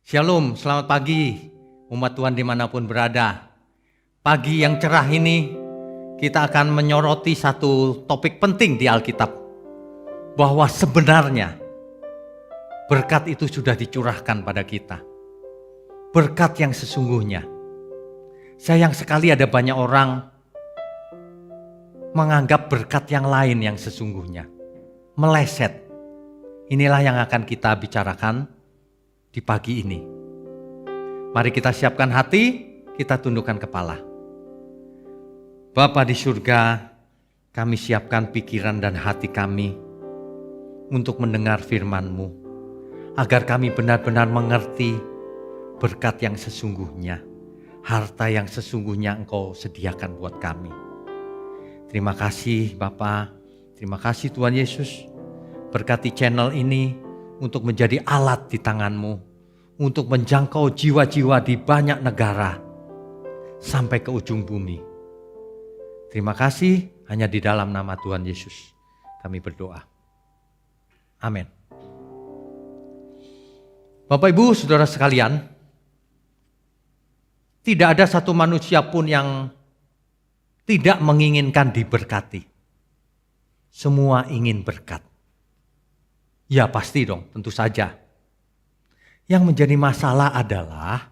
Shalom, selamat pagi umat Tuhan dimanapun berada. Pagi yang cerah ini kita akan menyoroti satu topik penting di Alkitab. Bahwa sebenarnya berkat itu sudah dicurahkan pada kita. Berkat yang sesungguhnya. Sayang sekali ada banyak orang menganggap berkat yang lain yang sesungguhnya. Meleset. Inilah yang akan kita bicarakan di pagi ini. Mari kita siapkan hati, kita tundukkan kepala. Bapa di surga, kami siapkan pikiran dan hati kami untuk mendengar firman-Mu, agar kami benar-benar mengerti berkat yang sesungguhnya, harta yang sesungguhnya Engkau sediakan buat kami. Terima kasih Bapa, terima kasih Tuhan Yesus, berkati channel ini untuk menjadi alat di tangan-Mu, untuk menjangkau jiwa-jiwa di banyak negara, sampai ke ujung bumi. Terima kasih, hanya di dalam nama Tuhan Yesus kami berdoa. Amin. Bapak Ibu Saudara sekalian, tidak ada satu manusia pun yang tidak menginginkan diberkati. Semua ingin berkat. Ya pasti dong, tentu saja. Yang menjadi masalah adalah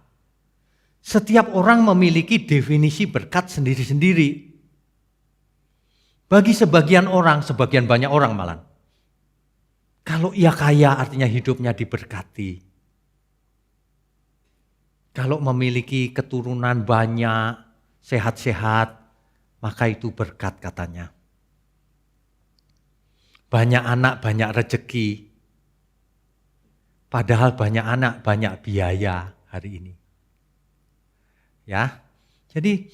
setiap orang memiliki definisi berkat sendiri-sendiri. Bagi sebagian orang, sebagian banyak orang malah. Kalau ia kaya artinya hidupnya diberkati. Kalau memiliki keturunan banyak, sehat-sehat, maka itu berkat katanya. Banyak anak, banyak rezeki. Padahal banyak anak, banyak biaya hari ini. Ya, jadi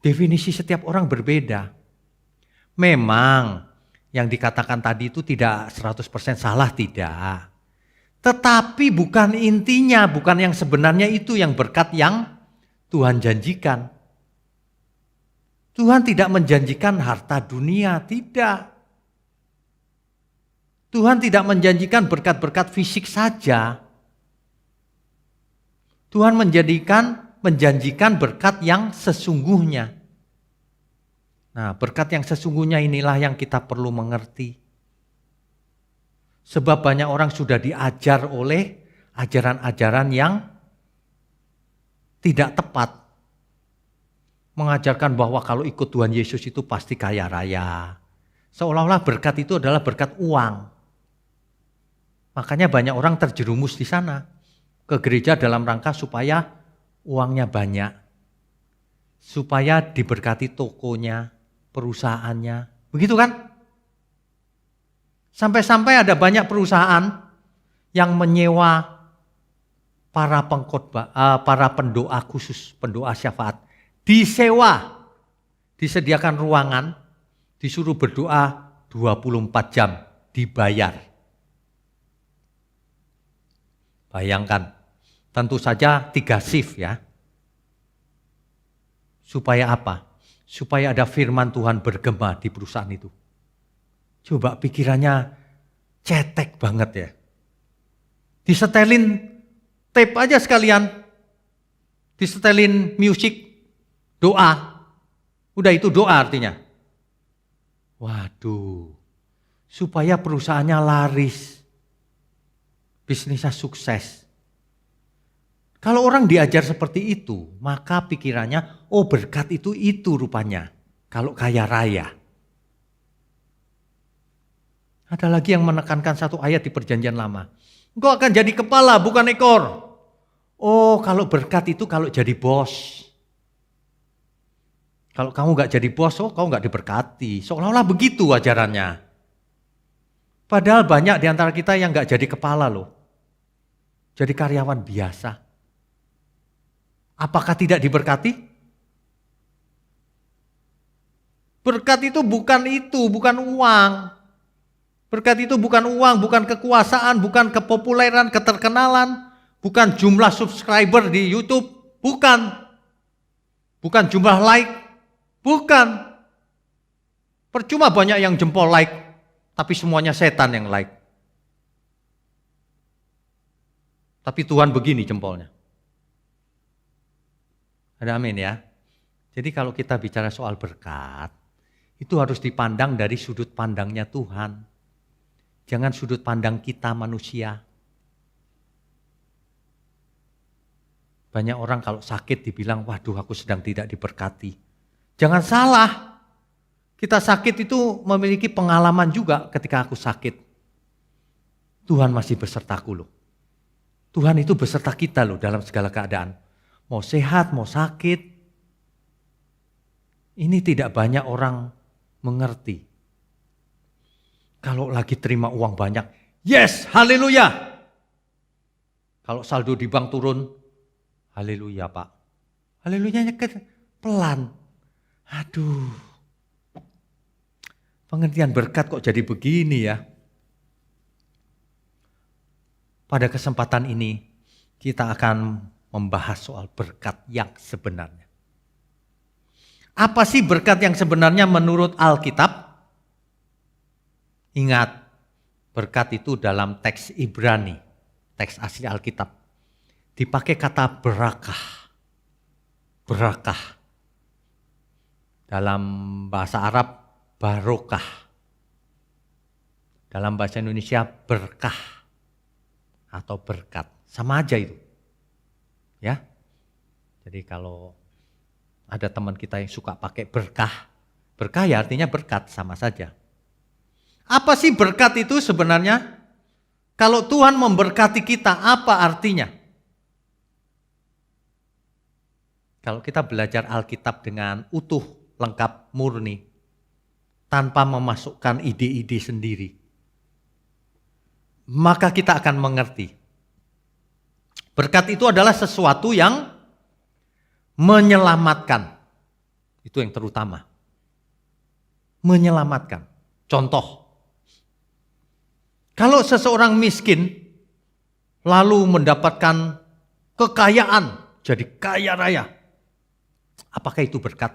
definisi setiap orang berbeda. Memang yang dikatakan tadi itu tidak 100% salah, tidak. Tetapi bukan intinya, bukan yang sebenarnya itu yang berkat yang Tuhan janjikan. Tuhan tidak menjanjikan harta dunia, tidak. Tuhan tidak menjanjikan berkat-berkat fisik saja. Tuhan menjanjikan berkat yang sesungguhnya. Nah, berkat yang sesungguhnya inilah yang kita perlu mengerti. Sebab banyak orang sudah diajar oleh ajaran-ajaran yang tidak tepat. Mengajarkan bahwa kalau ikut Tuhan Yesus itu pasti kaya raya. Seolah-olah berkat itu adalah berkat uang. Makanya banyak orang terjerumus di sana. Ke gereja dalam rangka supaya uangnya banyak. Supaya diberkati tokonya, perusahaannya. Begitu kan? Sampai-sampai ada banyak perusahaan yang menyewa para pengkhotbah, para pendoa khusus, pendoa syafaat. Disewa, disediakan ruangan, disuruh berdoa 24 jam, dibayar. Bayangkan, tentu saja 3 shift ya. Supaya apa? Supaya ada firman Tuhan bergema di perusahaan itu. Coba pikirannya cetek banget ya. Disetelin tape aja sekalian. Disetelin musik, doa. Udah itu doa artinya. Waduh, supaya perusahaannya laris. Bisnisnya sukses. Kalau orang diajar seperti itu, maka pikirannya, oh berkat itu rupanya. Kalau kaya raya. Ada lagi yang menekankan satu ayat di Perjanjian Lama. Engkau akan jadi kepala bukan ekor. Oh kalau berkat itu kalau jadi bos. Kalau kamu gak jadi bos, oh kamu gak diberkati. Seolah-olah begitu ajarannya. Padahal banyak di antara kita yang gak jadi kepala loh. Jadi karyawan biasa. Apakah tidak diberkati? Berkat itu, bukan uang. Berkat itu bukan uang, bukan kekuasaan, bukan kepopuleran, keterkenalan, bukan jumlah subscriber di YouTube, bukan. Bukan jumlah like, bukan. Percuma banyak yang jempol like, tapi semuanya setan yang like. Tapi Tuhan begini jempolnya. Ada amin ya. Jadi kalau kita bicara soal berkat, itu harus dipandang dari sudut pandangnya Tuhan. Jangan sudut pandang kita manusia. Banyak orang kalau sakit dibilang, waduh aku sedang tidak diberkati. Jangan salah, kita sakit itu memiliki pengalaman juga ketika aku sakit. Tuhan masih besertaku loh. Tuhan itu beserta kita loh dalam segala keadaan. Mau sehat, mau sakit. Ini tidak banyak orang mengerti. Kalau lagi terima uang banyak, yes, haleluya. Kalau saldo di bank turun, haleluya Pak. Haleluyanya pelan. Aduh. Pengertian berkat kok jadi begini ya. Pada kesempatan ini kita akan membahas soal berkat yang sebenarnya. Apa sih berkat yang sebenarnya menurut Alkitab? Ingat, berkat itu dalam teks Ibrani, teks asli Alkitab. Dipakai kata berakah. Berakah. Dalam bahasa Arab, barokah. Dalam bahasa Indonesia, berkah. Atau berkat. Sama aja itu. Ya. Jadi kalau ada teman kita yang suka pakai berkah. Berkah ya artinya berkat, sama saja. Apa sih berkat itu sebenarnya? Kalau Tuhan memberkati kita, apa artinya? Kalau kita belajar Alkitab dengan utuh, lengkap, murni, tanpa memasukkan ide-ide sendiri, maka kita akan mengerti. Berkat itu adalah sesuatu yang menyelamatkan. Itu yang terutama. Menyelamatkan. Contoh, kalau seseorang miskin lalu mendapatkan kekayaan, jadi kaya raya, apakah itu berkat?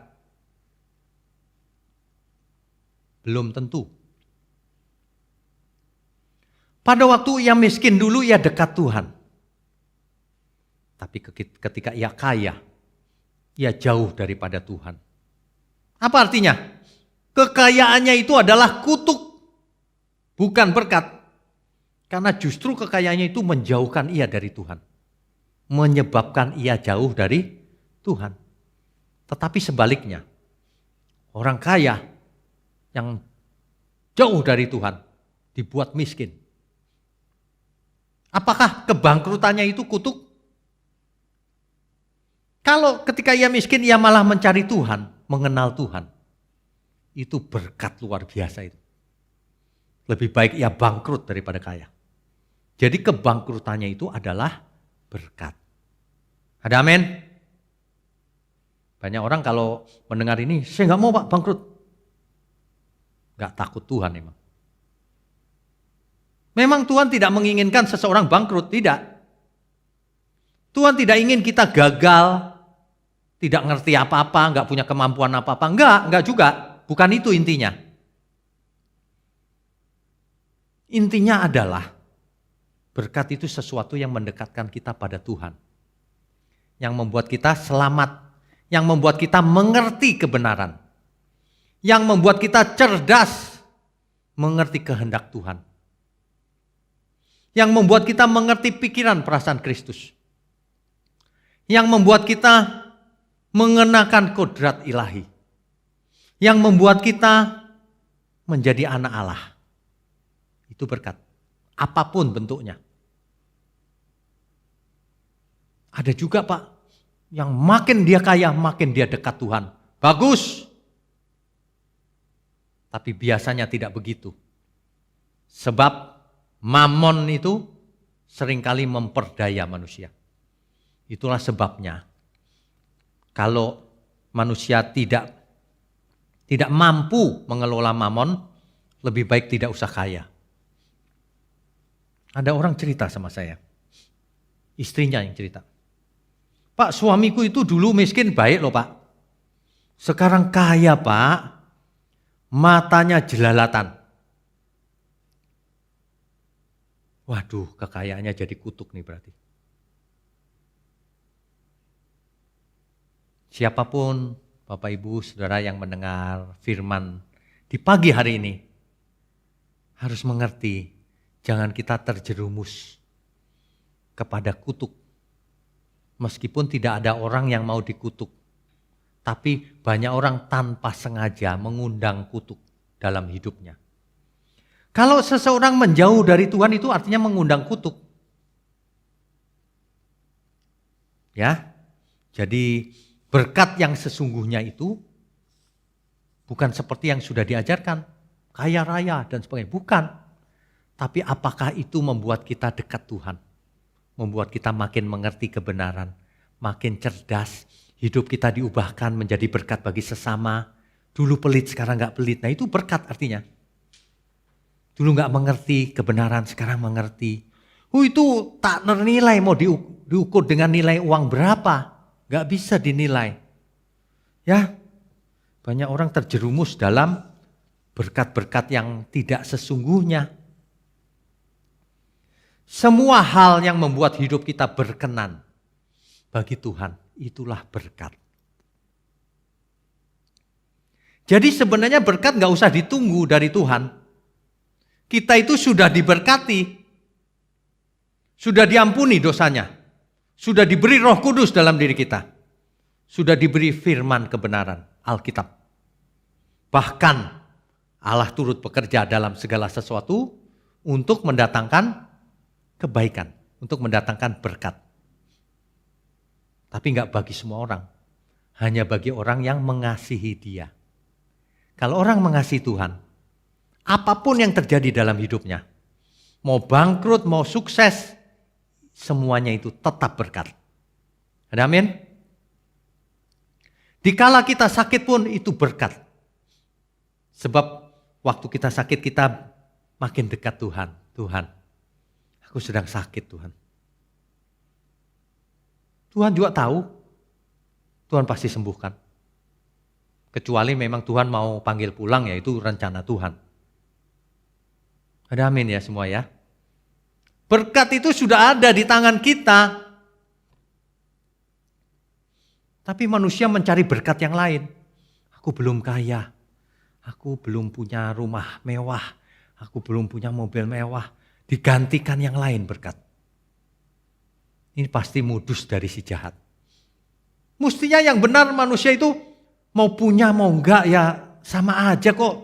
Belum tentu. Pada waktu ia miskin dulu ia dekat Tuhan. Tapi ketika ia kaya, ia jauh daripada Tuhan. Apa artinya? Kekayaannya itu adalah kutuk, bukan berkat. Karena justru kekayaannya itu menjauhkan ia dari Tuhan. Menyebabkan ia jauh dari Tuhan. Tetapi sebaliknya, orang kaya yang jauh dari Tuhan dibuat miskin. Apakah kebangkrutannya itu kutuk? Kalau ketika ia miskin, ia malah mencari Tuhan, mengenal Tuhan. Itu berkat luar biasa itu. Lebih baik ia bangkrut daripada kaya. Jadi kebangkrutannya itu adalah berkat. Ada amin? Banyak orang kalau mendengar ini, saya nggak mau Pak bangkrut. Nggak takut Tuhan emang. Memang Tuhan tidak menginginkan seseorang bangkrut, tidak. Tuhan tidak ingin kita gagal, tidak ngerti apa-apa, nggak punya kemampuan apa-apa. Enggak juga. Bukan itu intinya. Intinya adalah berkat itu sesuatu yang mendekatkan kita pada Tuhan. Yang membuat kita selamat. Yang membuat kita mengerti kebenaran. Yang membuat kita cerdas mengerti kehendak Tuhan. Yang membuat kita mengerti pikiran perasaan Kristus. Yang membuat kita mengenakan kodrat ilahi. Yang membuat kita menjadi anak Allah. Itu berkat. Apapun bentuknya. Ada juga Pak, yang makin dia kaya, makin dia dekat Tuhan. Bagus. Tapi biasanya tidak begitu. Sebab mamon itu seringkali memperdaya manusia. Itulah sebabnya kalau manusia tidak mampu mengelola mamon, lebih baik tidak usah kaya. Ada orang cerita sama saya, istrinya yang cerita. Pak, suamiku itu dulu miskin baik loh Pak. Sekarang kaya Pak, matanya jelalatan. Waduh, kekayaannya jadi kutuk nih berarti. Siapapun Bapak Ibu Saudara yang mendengar firman di pagi hari ini harus mengerti, jangan kita terjerumus kepada kutuk. Meskipun tidak ada orang yang mau dikutuk, tapi banyak orang tanpa sengaja mengundang kutuk dalam hidupnya. Kalau seseorang menjauh dari Tuhan itu artinya mengundang kutuk. Ya. Jadi berkat yang sesungguhnya itu bukan seperti yang sudah diajarkan, kaya raya dan sebagainya, bukan. Tapi apakah itu membuat kita dekat Tuhan? Membuat kita makin mengerti kebenaran, makin cerdas, hidup kita diubahkan menjadi berkat bagi sesama. Dulu pelit, sekarang gak pelit. Nah itu berkat artinya. Dulu gak mengerti kebenaran, sekarang mengerti. Itu tak ternilai, mau diukur dengan nilai uang berapa. Gak bisa dinilai. Ya, banyak orang terjerumus dalam berkat-berkat yang tidak sesungguhnya. Semua hal yang membuat hidup kita berkenan bagi Tuhan, itulah berkat. Jadi sebenarnya berkat gak usah ditunggu dari Tuhan. Kita itu sudah diberkati, sudah diampuni dosanya, sudah diberi Roh Kudus dalam diri kita, sudah diberi firman kebenaran, Alkitab. Bahkan Allah turut bekerja dalam segala sesuatu untuk mendatangkan kebaikan, untuk mendatangkan berkat. Tapi enggak bagi semua orang, hanya bagi orang yang mengasihi Dia. Kalau orang mengasihi Tuhan, apapun yang terjadi dalam hidupnya, mau bangkrut, mau sukses, semuanya itu tetap berkat. Ada amin? Dikala kita sakit pun itu berkat. Sebab waktu kita sakit kita makin dekat Tuhan. Tuhan, aku sedang sakit Tuhan. Tuhan juga tahu, Tuhan pasti sembuhkan. Kecuali memang Tuhan mau panggil pulang, ya itu rencana Tuhan. Ada amin ya semua ya. Berkat itu sudah ada di tangan kita. Tapi manusia mencari berkat yang lain. Aku belum kaya. Aku belum punya rumah mewah. Aku belum punya mobil mewah. Digantikan yang lain berkat. Ini pasti modus dari si jahat. Mestinya yang benar manusia itu mau punya mau enggak ya sama aja kok.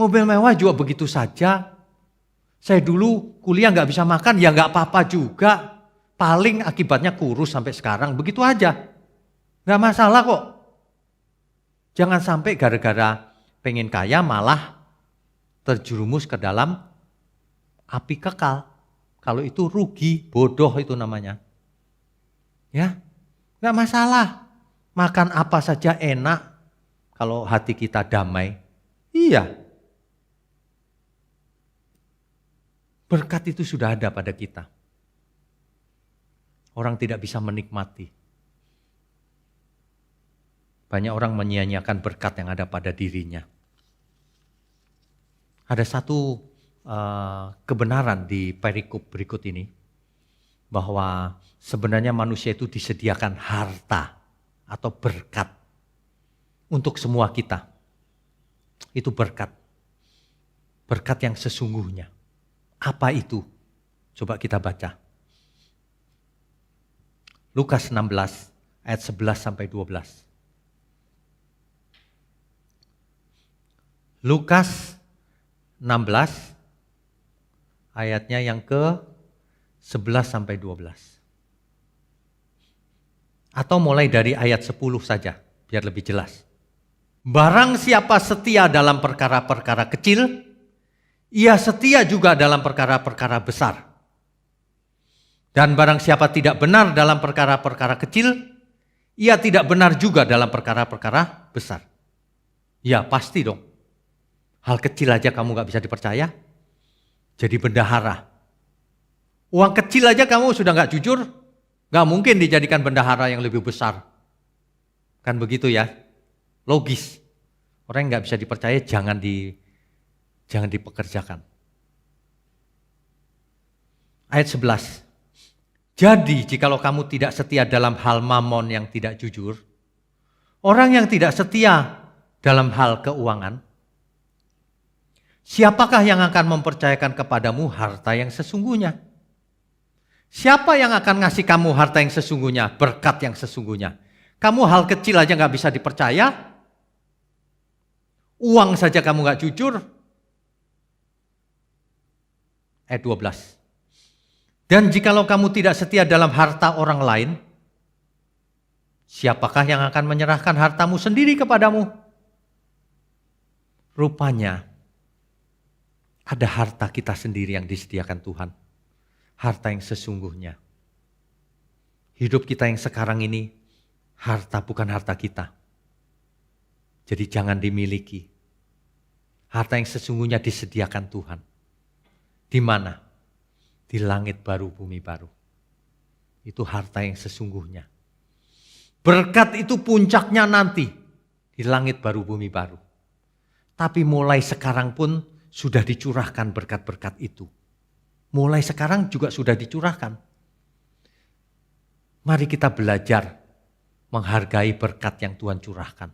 Mobil mewah juga begitu saja. Saya dulu kuliah nggak bisa makan, ya nggak apa-apa juga. Paling akibatnya kurus sampai sekarang, begitu aja. Nggak masalah kok. Jangan sampai gara-gara pengen kaya malah terjerumus ke dalam api kekal. Kalau itu rugi, bodoh itu namanya. Ya, nggak masalah. Makan apa saja enak kalau hati kita damai. Iya. Berkat itu sudah ada pada kita. Orang tidak bisa menikmati. Banyak orang menyia-nyiakan berkat yang ada pada dirinya. Ada satu kebenaran di perikop berikut ini. Bahwa sebenarnya manusia itu disediakan harta atau berkat untuk semua kita. Itu berkat. Berkat yang sesungguhnya. Apa itu? Coba kita baca. Lukas 16 ayat 11 sampai 12. Lukas 16 ayatnya yang ke 11 sampai 12. Atau mulai dari ayat 10 saja, biar lebih jelas. Barang siapa setia dalam perkara-perkara kecil, ia setia juga dalam perkara-perkara besar. Dan barang siapa tidak benar dalam perkara-perkara kecil, ia tidak benar juga dalam perkara-perkara besar. Ya pasti dong. Hal kecil aja kamu gak bisa dipercaya. Jadi bendahara. Uang kecil aja kamu sudah gak jujur, gak mungkin dijadikan bendahara yang lebih besar. Kan begitu ya. Logis. Orang yang gak bisa dipercaya jangan dipekerjakan. Ayat 11. Jadi jikalau kamu tidak setia dalam hal mamon yang tidak jujur, Orang yang tidak setia dalam hal keuangan, siapakah yang akan mempercayakan kepadamu harta yang sesungguhnya? Siapa yang akan ngasih kamu harta yang sesungguhnya, berkat yang sesungguhnya? Kamu hal kecil aja gak bisa dipercaya, uang saja kamu gak jujur. Ayat 12. Dan jikalau kamu tidak setia dalam harta orang lain, siapakah yang akan menyerahkan hartamu sendiri kepadamu? Rupanya ada harta kita sendiri yang disediakan Tuhan. Harta yang sesungguhnya. Hidup kita yang sekarang ini, harta bukan harta kita. Jadi jangan dimiliki. Harta yang sesungguhnya disediakan Tuhan. Di mana? Di langit baru, bumi baru. Itu harta yang sesungguhnya. Berkat itu puncaknya nanti di langit baru, bumi baru. Tapi mulai sekarang pun sudah dicurahkan berkat-berkat itu. Mulai sekarang juga sudah dicurahkan. Mari kita belajar menghargai berkat yang Tuhan curahkan.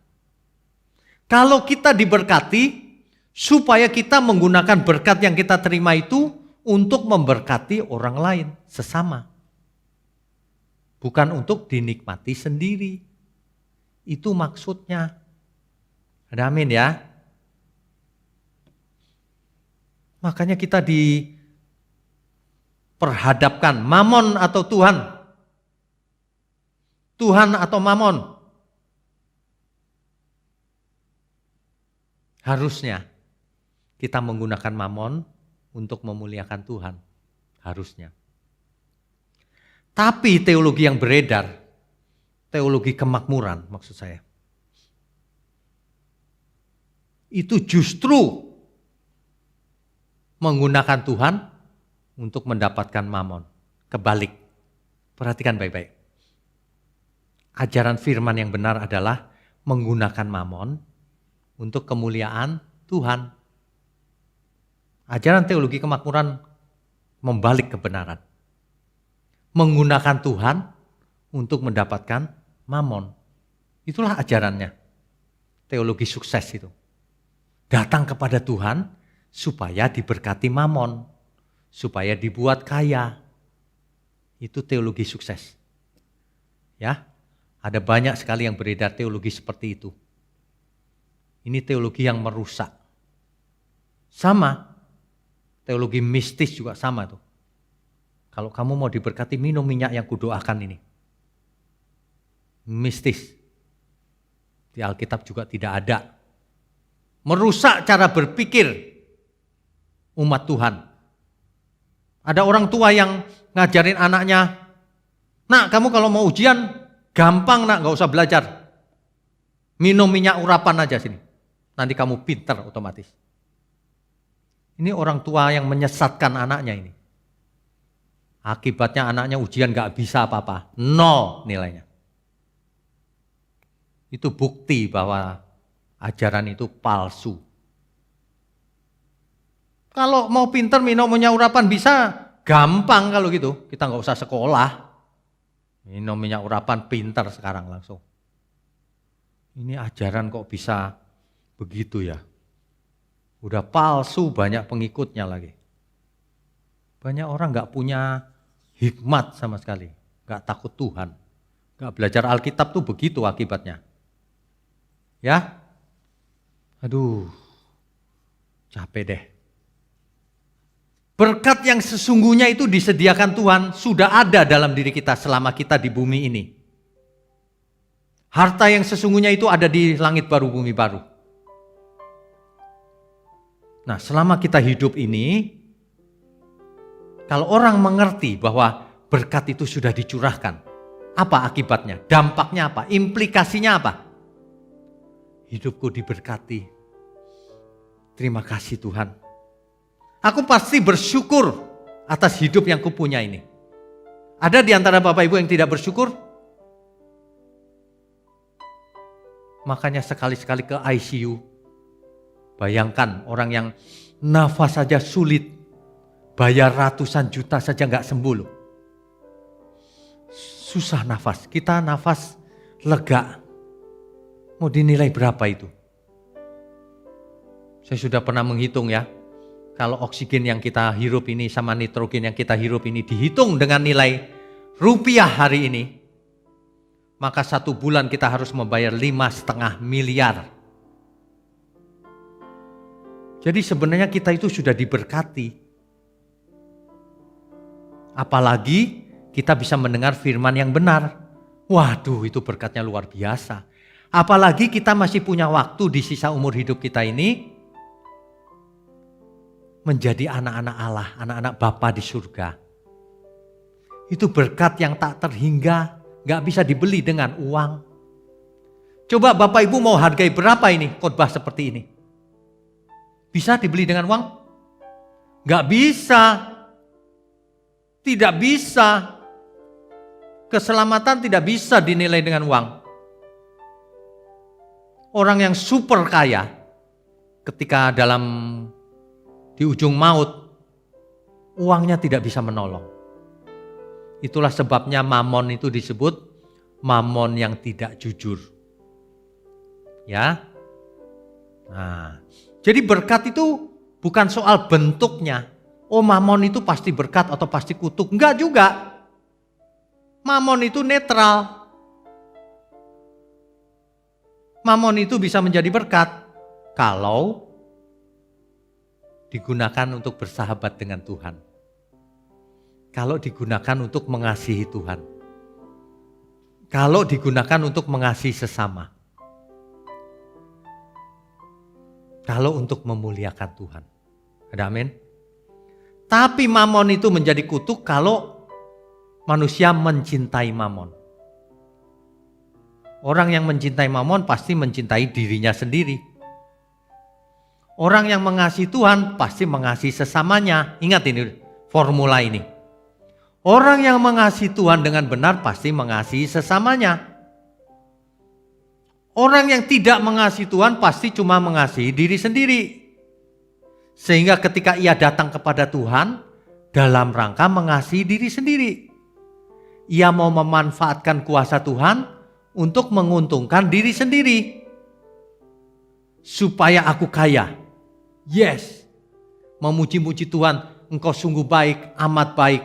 Kalau kita diberkati, supaya kita menggunakan berkat yang kita terima itu untuk memberkati orang lain, sesama. Bukan untuk dinikmati sendiri. Itu maksudnya. Ada amin ya. Makanya kita diperhadapkan mamon atau Tuhan. Tuhan atau mamon. Harusnya kita menggunakan mamon untuk memuliakan Tuhan. Harusnya. Tapi teologi yang beredar, teologi kemakmuran maksud saya, itu justru menggunakan Tuhan untuk mendapatkan mamon. Kebalik. Perhatikan baik-baik. Ajaran firman yang benar adalah menggunakan mamon untuk kemuliaan Tuhan. Ajaran teologi kemakmuran membalik kebenaran. Menggunakan Tuhan untuk mendapatkan mamon. Itulah ajarannya. Teologi sukses itu. Datang kepada Tuhan supaya diberkati mamon. Supaya dibuat kaya. Itu teologi sukses. Ya, ada banyak sekali yang beredar teologi seperti itu. Ini teologi yang merusak. Sama, teologi mistis juga sama tuh. Kalau kamu mau diberkati, minum minyak yang kudoakan ini. Mistis. Di Alkitab juga tidak ada. Merusak cara berpikir umat Tuhan. Ada orang tua yang ngajarin anaknya, nak kamu kalau mau ujian, gampang nak, gak usah belajar. Minum minyak urapan aja sini. Nanti kamu pintar otomatis. Ini orang tua yang menyesatkan anaknya ini. Akibatnya anaknya ujian gak bisa apa-apa. 0 nilainya. Itu bukti bahwa ajaran itu palsu. Kalau mau pinter minum minyak urapan bisa, gampang kalau gitu. Kita gak usah sekolah. Minum minyak urapan pinter sekarang langsung. Ini ajaran kok bisa begitu ya. Udah palsu, banyak pengikutnya lagi. Banyak orang gak punya hikmat sama sekali. Gak takut Tuhan. Gak belajar Alkitab tuh begitu akibatnya. Ya. Aduh. Capek deh. Berkat yang sesungguhnya itu disediakan Tuhan. Sudah ada dalam diri kita selama kita di bumi ini. Harta yang sesungguhnya itu ada di langit baru, bumi baru. Nah, selama kita hidup ini, kalau orang mengerti bahwa berkat itu sudah dicurahkan, apa akibatnya? Dampaknya apa? Implikasinya apa? Hidupku diberkati. Terima kasih Tuhan. Aku pasti bersyukur atas hidup yang kupunya ini. Ada di antara Bapak Ibu yang tidak bersyukur? Makanya sekali-sekali ke ICU. Bayangkan orang yang nafas saja sulit, bayar ratusan juta saja nggak sembuh loh. Susah nafas, kita nafas lega. Mau dinilai berapa itu? Saya sudah pernah menghitung ya. Kalau oksigen yang kita hirup ini sama nitrogen yang kita hirup ini dihitung dengan nilai rupiah hari ini, maka 1 bulan kita harus membayar 5,5 miliar. Jadi sebenarnya kita itu sudah diberkati. Apalagi kita bisa mendengar firman yang benar. Waduh, itu berkatnya luar biasa. Apalagi kita masih punya waktu di sisa umur hidup kita ini menjadi anak-anak Allah, anak-anak Bapa di surga. Itu berkat yang tak terhingga, gak bisa dibeli dengan uang. Coba Bapak Ibu mau hargai berapa ini khotbah seperti ini? Bisa dibeli dengan uang? Gak bisa. Tidak bisa. Keselamatan tidak bisa dinilai dengan uang. Orang yang super kaya, ketika di ujung maut, uangnya tidak bisa menolong. Itulah sebabnya mamon itu disebut mamon yang tidak jujur. Ya. Nah, jadi berkat itu bukan soal bentuknya. Oh, mamon itu pasti berkat atau pasti kutuk. Enggak juga. Mamon itu netral. Mamon itu bisa menjadi berkat kalau digunakan untuk bersahabat dengan Tuhan. Kalau digunakan untuk mengasihi Tuhan. Kalau digunakan untuk mengasihi sesama. Kalau untuk memuliakan Tuhan. Ada amin? Tapi mamon itu menjadi kutuk kalau manusia mencintai mamon. Orang yang mencintai mamon pasti mencintai dirinya sendiri. Orang yang mengasihi Tuhan pasti mengasihi sesamanya. Ingat ini formula ini. Orang yang mengasihi Tuhan dengan benar pasti mengasihi sesamanya. Orang yang tidak mengasihi Tuhan pasti cuma mengasihi diri sendiri. Sehingga ketika ia datang kepada Tuhan dalam rangka mengasihi diri sendiri. Ia mau memanfaatkan kuasa Tuhan untuk menguntungkan diri sendiri. Supaya aku kaya. Yes. Memuji-muji Tuhan, Engkau sungguh baik, amat baik.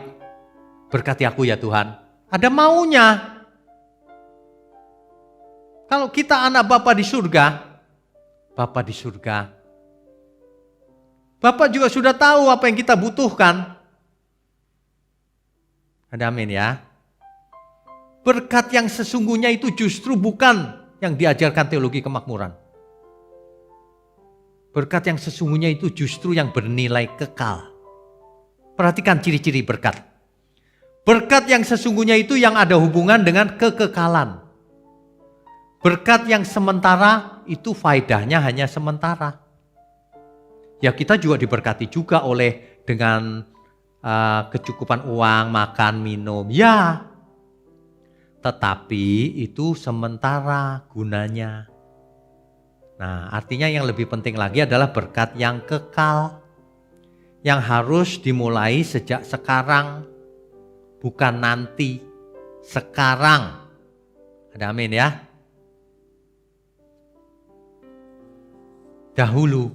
Berkati aku ya Tuhan. Ada maunya. Kalau kita anak Bapa di surga, Bapa di surga, Bapak juga sudah tahu apa yang kita butuhkan. Ada amin ya. Berkat yang sesungguhnya itu justru bukan yang diajarkan teologi kemakmuran. Berkat yang sesungguhnya itu justru yang bernilai kekal. Perhatikan ciri-ciri berkat. Berkat yang sesungguhnya itu yang ada hubungan dengan kekekalan. Berkat yang sementara itu faedahnya hanya sementara. Ya kita juga diberkati juga dengan kecukupan uang, makan, minum. Ya, tetapi itu sementara gunanya. Nah, artinya yang lebih penting lagi adalah berkat yang kekal. Yang harus dimulai sejak sekarang. Bukan nanti. Sekarang. Ada amin ya. Dahulu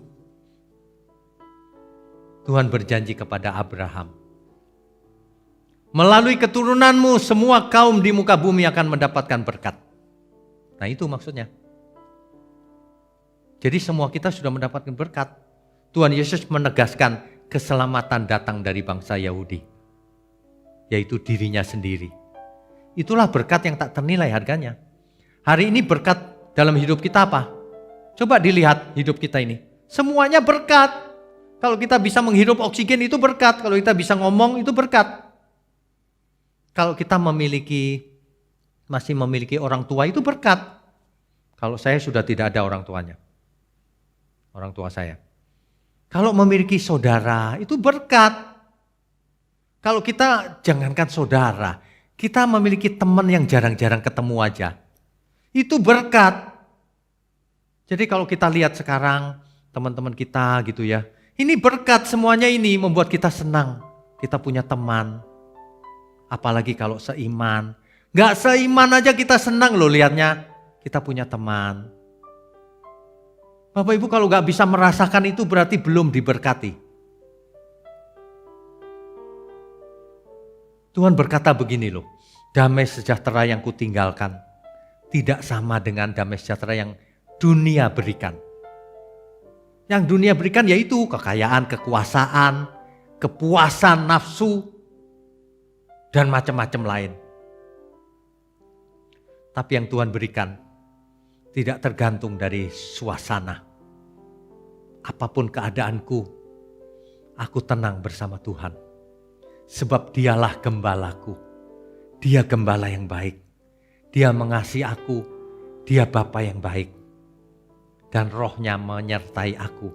Tuhan berjanji kepada Abraham. Melalui keturunanmu semua kaum di muka bumi akan mendapatkan berkat. Nah itu maksudnya. Jadi semua kita sudah mendapatkan berkat. Tuhan Yesus menegaskan keselamatan datang dari bangsa Yahudi. Yaitu dirinya sendiri. Itulah berkat yang tak ternilai harganya. Hari ini berkat dalam hidup kita apa? Coba dilihat hidup kita ini. Semuanya berkat. Kalau kita bisa menghirup oksigen itu berkat. Kalau kita bisa ngomong itu berkat. Kalau kita masih memiliki orang tua itu berkat. Kalau saya sudah tidak ada orang tuanya. Orang tua saya. Kalau memiliki saudara itu berkat. Kalau kita jangankan saudara, kita memiliki teman yang jarang-jarang ketemu aja. Itu berkat. Jadi kalau kita lihat sekarang teman-teman kita gitu ya. Ini berkat semuanya ini membuat kita senang. Kita punya teman. Apalagi kalau seiman. Gak seiman aja kita senang loh lihatnya. Kita punya teman. Bapak Ibu kalau gak bisa merasakan itu berarti belum diberkati. Tuhan berkata begini loh, damai sejahtera yang kutinggalkan tidak sama dengan damai sejahtera yang dunia berikan. Yang dunia berikan yaitu kekayaan, kekuasaan, kepuasan nafsu, dan macam-macam lain. Tapi yang Tuhan berikan tidak tergantung dari suasana. Apapun keadaanku, aku tenang bersama Tuhan. Sebab dialah gembalaku. Dia gembala yang baik. Dia mengasihi aku. Dia Bapa yang baik. Dan rohnya menyertai aku.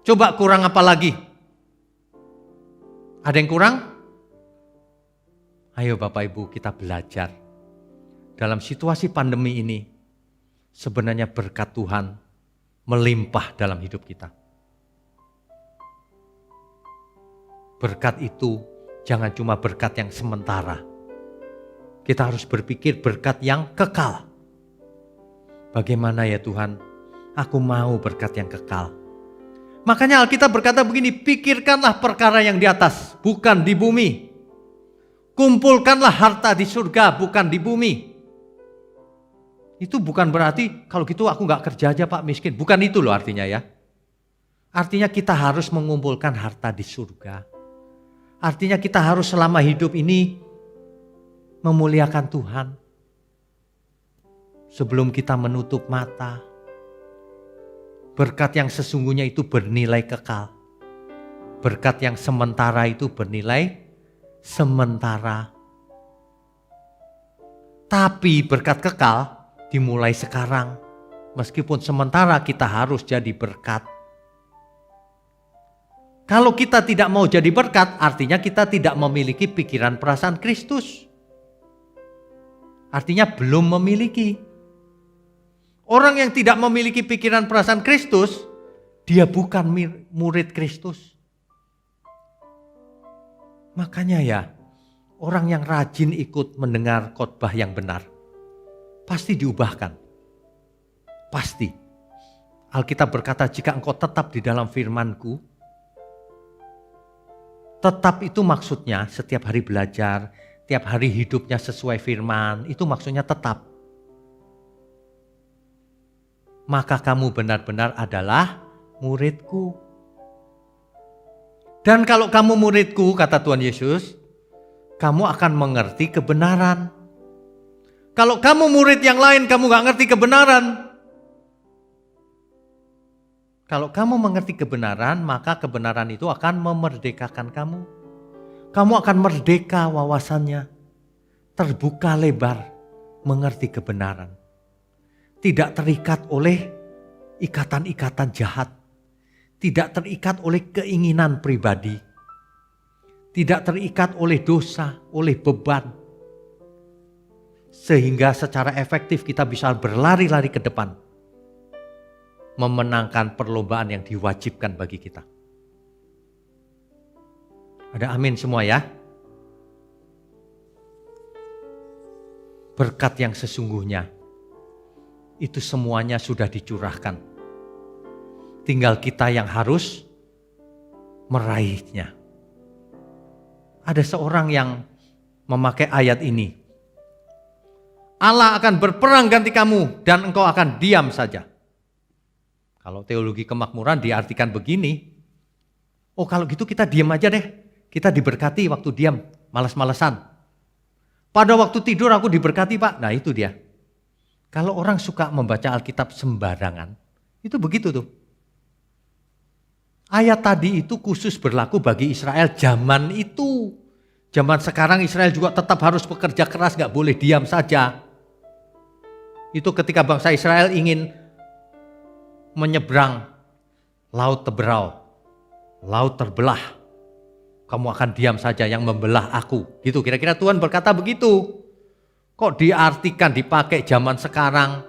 Coba kurang apa lagi? Ada yang kurang? Ayo Bapak Ibu kita belajar. Dalam situasi pandemi ini, sebenarnya berkat Tuhan melimpah dalam hidup kita. Berkat itu jangan cuma berkat yang sementara. Kita harus berpikir berkat yang kekal. Bagaimana ya Tuhan? Aku mau berkat yang kekal. Makanya Alkitab berkata begini, pikirkanlah perkara yang di atas, bukan di bumi. Kumpulkanlah harta di surga, bukan di bumi. Itu bukan berarti kalau gitu aku gak kerja aja Pak, miskin. Bukan itu loh artinya ya. Artinya kita harus mengumpulkan harta di surga. Artinya kita harus selama hidup ini memuliakan Tuhan. Sebelum kita menutup mata. Berkat yang sesungguhnya itu bernilai kekal. Berkat yang sementara itu bernilai sementara. Tapi berkat kekal dimulai sekarang. Meskipun sementara kita harus jadi berkat. Kalau kita tidak mau jadi berkat, artinya kita tidak memiliki pikiran perasaan Kristus. Artinya belum memiliki. Orang yang tidak memiliki pikiran perasaan Kristus, dia bukan murid Kristus. Makanya ya, orang yang rajin ikut mendengar khotbah yang benar, pasti diubahkan. Pasti. Alkitab berkata, jika engkau tetap di dalam firman-Ku, tetap itu maksudnya setiap hari belajar, tiap hari hidupnya sesuai firman, itu maksudnya tetap. Maka kamu benar-benar adalah muridku. Dan kalau kamu muridku, kata Tuhan Yesus, kamu akan mengerti kebenaran. Kalau kamu murid yang lain, kamu gak ngerti kebenaran. Kalau kamu mengerti kebenaran, maka kebenaran itu akan memerdekakan kamu. Kamu akan merdeka wawasannya. Terbuka lebar, mengerti kebenaran. Tidak terikat oleh ikatan-ikatan jahat. Tidak terikat oleh keinginan pribadi. Tidak terikat oleh dosa, oleh beban. Sehingga secara efektif kita bisa berlari-lari ke depan. Memenangkan perlombaan yang diwajibkan bagi kita. Ada amin semua ya? Berkat yang sesungguhnya itu semuanya sudah dicurahkan. Tinggal kita yang harus meraihnya. Ada seorang yang memakai ayat ini. Allah akan berperang ganti kamu dan engkau akan diam saja. Kalau teologi kemakmuran diartikan begini. Oh kalau gitu kita diam aja deh. Kita diberkati waktu diam, malas-malesan. Pada waktu tidur aku diberkati Pak. Nah itu dia. Kalau orang suka membaca Alkitab sembarangan, itu begitu tuh. Ayat tadi itu khusus berlaku bagi Israel zaman itu. Zaman sekarang Israel juga tetap harus bekerja keras, gak boleh diam saja. Itu ketika bangsa Israel ingin menyeberang laut Teberau, laut terbelah. Kamu akan diam saja yang membelah aku. Gitu kira-kira Tuhan berkata begitu. Kok diartikan, dipakai zaman sekarang,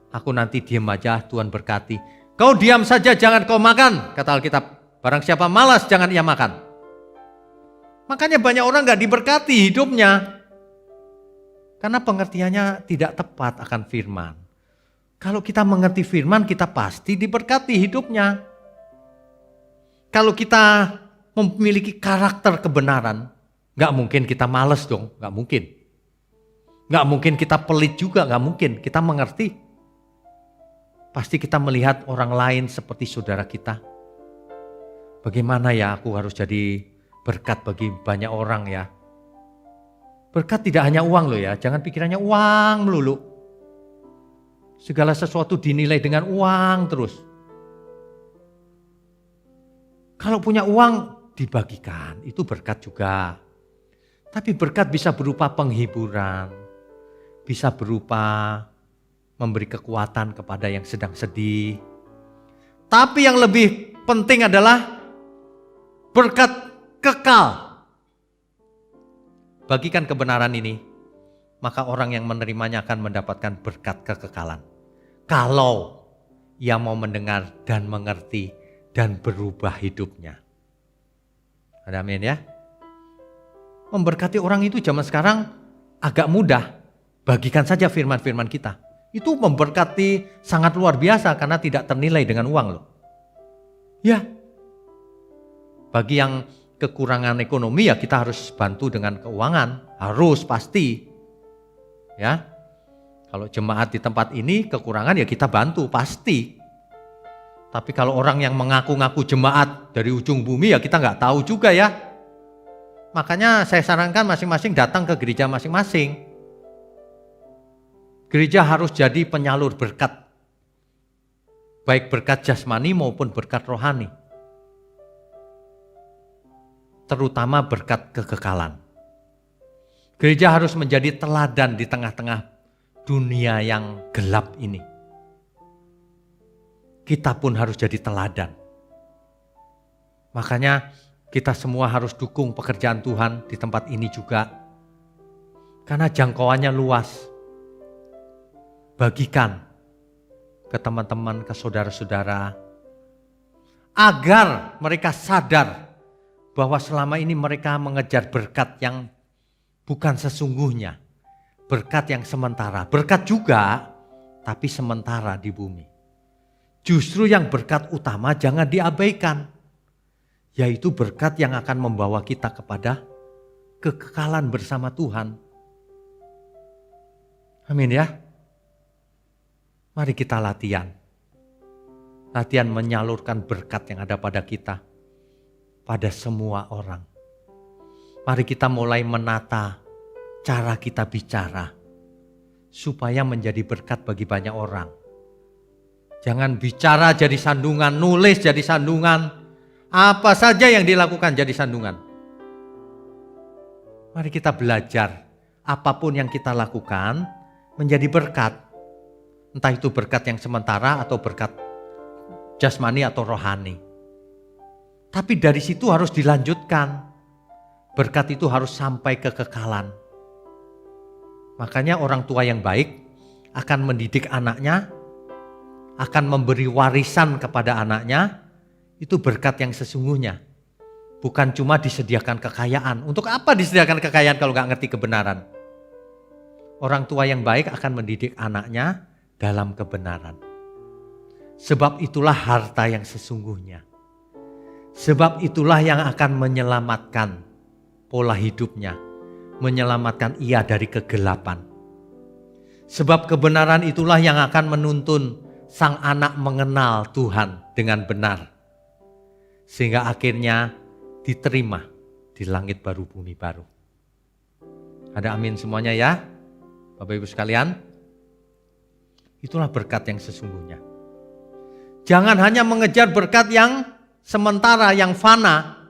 aku nanti diam aja, Tuhan berkati. Kau diam saja, jangan kau makan, kata Alkitab. Barang siapa malas, jangan ia makan. Makanya banyak orang gak diberkati hidupnya. Karena pengertiannya tidak tepat akan firman. Kalau kita mengerti firman, kita pasti diberkati hidupnya. Kalau kita memiliki karakter kebenaran, gak mungkin kita malas dong, gak mungkin. Gak mungkin kita pelit juga, gak mungkin. Kita mengerti. Pasti kita melihat orang lain seperti saudara kita. Bagaimana ya aku harus jadi berkat bagi banyak orang ya. Berkat tidak hanya uang loh ya, jangan pikirannya uang melulu. Segala sesuatu dinilai dengan uang terus. Kalau punya uang dibagikan, itu berkat juga. Tapi berkat bisa berupa penghiburan, bisa berupa memberi kekuatan kepada yang sedang sedih. Tapi yang lebih penting adalah berkat kekal. Bagikan kebenaran ini, maka orang yang menerimanya akan mendapatkan berkat kekekalan. Kalau ia mau mendengar dan mengerti dan berubah hidupnya. Ada amin ya? Memberkati orang itu zaman sekarang agak mudah. Bagikan saja firman-firman kita. Itu memberkati sangat luar biasa karena tidak ternilai dengan uang loh. Ya. Bagi yang kekurangan ekonomi ya kita harus bantu dengan keuangan. Harus pasti. Ya. Kalau jemaat di tempat ini kekurangan ya kita bantu pasti. Tapi kalau orang yang mengaku-ngaku jemaat dari ujung bumi ya kita nggak tahu juga ya. Makanya saya sarankan masing-masing datang ke gereja masing-masing. Gereja harus jadi penyalur berkat. Baik berkat jasmani maupun berkat rohani. Terutama berkat kekekalan. Gereja harus menjadi teladan di tengah-tengah dunia yang gelap ini. Kita pun harus jadi teladan. Makanya kita semua harus dukung pekerjaan Tuhan di tempat ini juga. Karena jangkauannya luas. Bagikan ke teman-teman, ke saudara-saudara. Agar mereka sadar bahwa selama ini mereka mengejar berkat yang bukan sesungguhnya. Berkat yang sementara. Berkat juga, tapi sementara di bumi. Justru yang berkat utama jangan diabaikan. Yaitu berkat yang akan membawa kita kepada kekekalan bersama Tuhan. Amin ya. Mari kita latihan. Latihan menyalurkan berkat yang ada pada kita. Pada semua orang. Mari kita mulai menata cara kita bicara. Supaya menjadi berkat bagi banyak orang. Jangan bicara jadi sandungan, nulis jadi sandungan. Apa saja yang dilakukan jadi sandungan. Mari kita belajar. Apapun yang kita lakukan menjadi berkat. Entah itu berkat yang sementara atau berkat jasmani atau rohani. Tapi dari situ harus dilanjutkan. Berkat itu harus sampai ke kekekalan. Makanya orang tua yang baik akan mendidik anaknya, akan memberi warisan kepada anaknya, itu berkat yang sesungguhnya. Bukan cuma disediakan kekayaan. Untuk apa disediakan kekayaan kalau nggak ngerti kebenaran? Orang tua yang baik akan mendidik anaknya dalam kebenaran. Sebab itulah harta yang sesungguhnya. Sebab itulah yang akan menyelamatkan pola hidupnya. Menyelamatkan ia dari kegelapan. Sebab kebenaran itulah yang akan menuntun sang anak mengenal Tuhan dengan benar. Sehingga akhirnya diterima di langit baru bumi baru. Ada amin semuanya ya Bapak Ibu sekalian. Itulah berkat yang sesungguhnya. Jangan hanya mengejar berkat yang sementara, yang fana.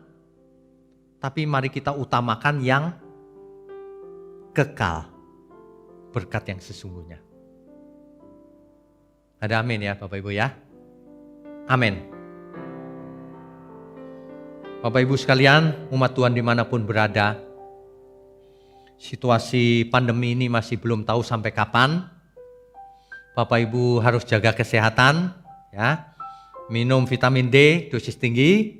Tapi mari kita utamakan yang kekal. Berkat yang sesungguhnya. Ada amin ya Bapak Ibu ya. Amin. Bapak Ibu sekalian, umat Tuhan dimanapun berada, situasi pandemi ini masih belum tahu sampai kapan. Bapak Ibu harus jaga kesehatan, ya, minum vitamin D dosis tinggi,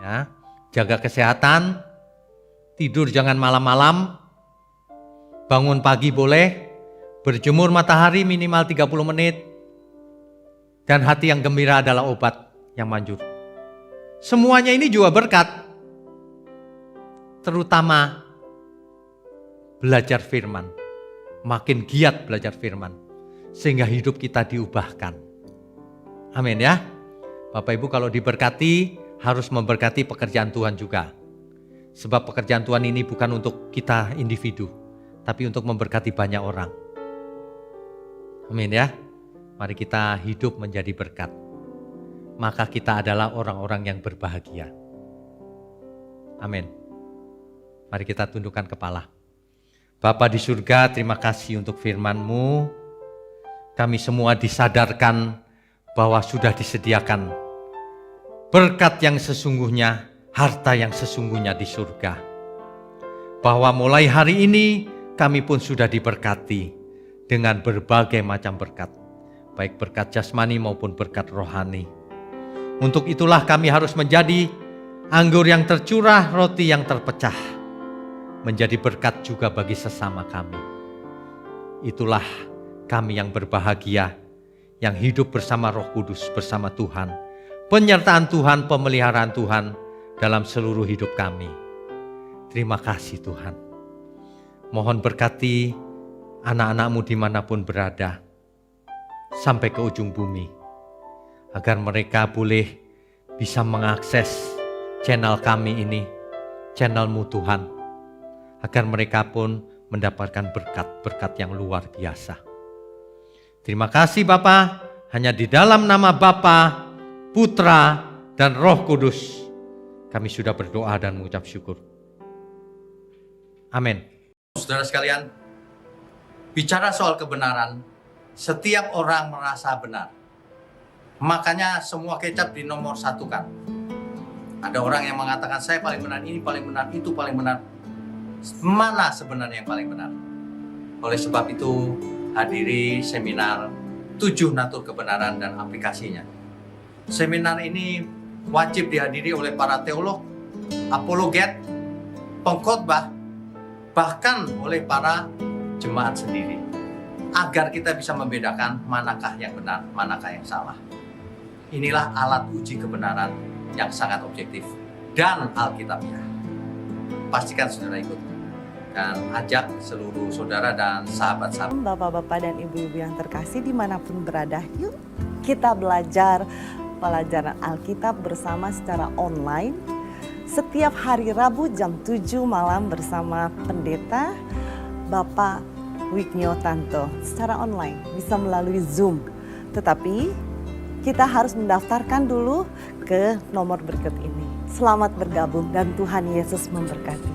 ya, jaga kesehatan, tidur jangan malam-malam, bangun pagi boleh, Berjemur matahari minimal 30 menit. Dan hati yang gembira adalah obat yang manjur. Semuanya ini juga berkat. Terutama belajar firman. Makin giat belajar firman. Sehingga hidup kita diubahkan. Amin ya. Bapak Ibu kalau diberkati harus memberkati pekerjaan Tuhan juga. Sebab pekerjaan Tuhan ini bukan untuk kita individu. Tapi untuk memberkati banyak orang. Amin ya. Mari kita hidup menjadi berkat. Maka kita adalah orang-orang yang berbahagia. Amin. Mari kita tundukkan kepala. Bapa di surga, terima kasih untuk firman-Mu. Kami semua disadarkan bahwa sudah disediakan berkat yang sesungguhnya, harta yang sesungguhnya di surga. Bahwa mulai hari ini kami pun sudah diberkati dengan berbagai macam berkat. Baik berkat jasmani maupun berkat rohani. Untuk itulah kami harus menjadi anggur yang tercurah, roti yang terpecah. Menjadi berkat juga bagi sesama kami. Itulah kami yang berbahagia, yang hidup bersama Roh Kudus, bersama Tuhan. Penyertaan Tuhan, pemeliharaan Tuhan dalam seluruh hidup kami. Terima kasih Tuhan. Mohon berkati anak-anak-Mu dimanapun berada. Sampai ke ujung bumi. Agar mereka boleh bisa mengakses channel kami ini. Channel-Mu Tuhan. Agar mereka pun mendapatkan berkat-berkat yang luar biasa. Terima kasih Bapa. Hanya di dalam nama Bapa, Putra, dan Roh Kudus. Kami sudah berdoa dan mengucap syukur. Amin. Saudara sekalian, bicara soal kebenaran, setiap orang merasa benar. Makanya semua kecap di nomor satu kan. Ada orang yang mengatakan saya paling benar, ini paling benar, itu paling benar. Mana sebenarnya yang paling benar? Oleh sebab itu hadiri seminar 7 natur kebenaran dan aplikasinya. Seminar ini wajib dihadiri oleh para teolog, apologet, pengkhotbah, bahkan oleh para jemaat sendiri. Agar kita bisa membedakan manakah yang benar, manakah yang salah. Inilah alat uji kebenaran yang sangat objektif dan alkitabiah. Pastikan saudara ikut dan ajak seluruh saudara dan sahabat-sahabat. Bapak-bapak dan ibu-ibu yang terkasih dimanapun berada, yuk kita belajar pelajaran Alkitab bersama secara online. Setiap hari Rabu jam 7 malam bersama pendeta Bapak Wignio Tanto secara online, bisa melalui Zoom. Tetapi kita harus mendaftarkan dulu ke nomor berikut ini. Selamat bergabung dan Tuhan Yesus memberkati.